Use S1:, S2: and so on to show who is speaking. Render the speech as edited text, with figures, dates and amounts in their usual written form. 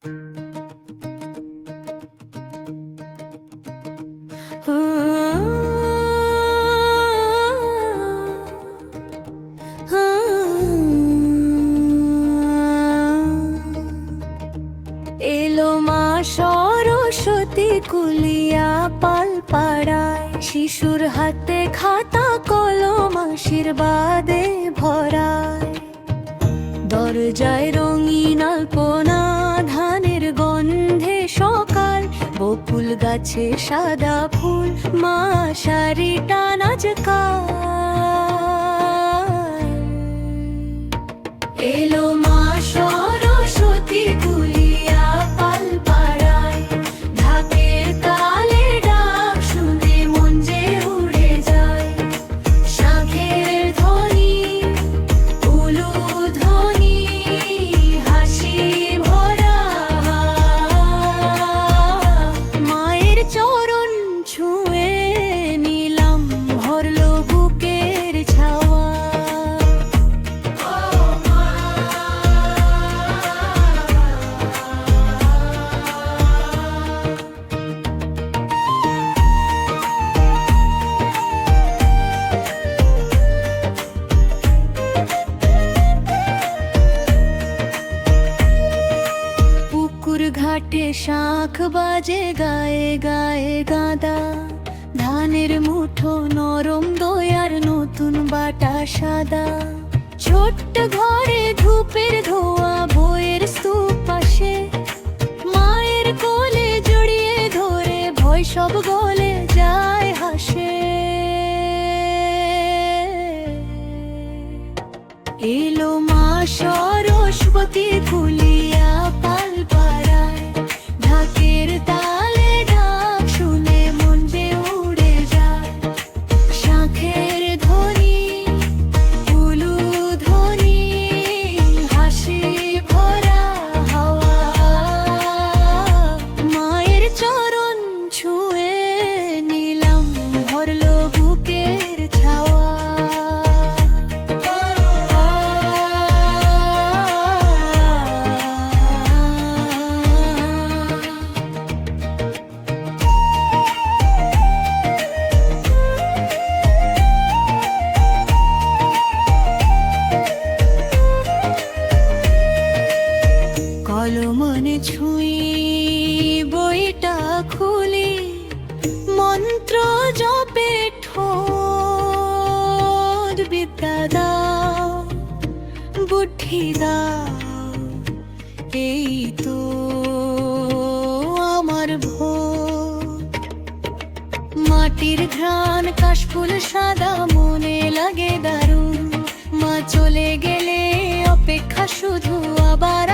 S1: এলো মা সরস্বতী কুলিয়া পাল পাড়ায়, শিশুর হাতে খাতা কলম আশীর্বাদে ভরায়। দরজায় রঙিন আলপনা, ধানের গন্ধে সকাল, বকুল গাছে সাদা ফুল, মা শাড়িটা নাচকায়। এলো মা সরস্বতী কুলিয়া পাল পাড়ায়, ঢাকের তালে ডাক শুনে মন যে উড়ে যায়। শাঁখের ধ্বনি, উলুধ্বনি, হাসি ভরা, মায়ের চরণ ছুঁয়ে নিলাম, ভরলো বুকের ছাওয়া। ঘাটে শাঁখ বাজে, গায়ে গায়ে গাঁদা, ধানের মুঠো নরম দয়ার নতুন বাটা সাদা। ছোট্ট ঘরে ধূপের ধোয়া, বইয়ের স্তূপ পাশে, মায়ের কোলে জড়িয়ে ধরে ভয় সব গলে যায় হাসে। এলো মা সরস্বতী কুলিয়া পাল পাড়ায়, ঢাকের তালে ডাক শুনে মন যে উড়ে যায়। শাঁখের ধ্বনি, উলুধ্বনি, হাসি ভরা হাওয়া, মায়ের চরণ ছুঁয়ে নিলাম, ভরলো বুকের ছাওয়া। কলমনে ছুঁই বইটা খুলি, মন্ত্র জপে ঠোঁট, বিদ্যা দাও বুদ্ধি দাও, এই তো আমার ভোর। মাটির ঘ্রাণ, কাশফুল সাদা, মনে লাগে দারুণ। মা চলে গেলে অপেক্ষা শুধু আবার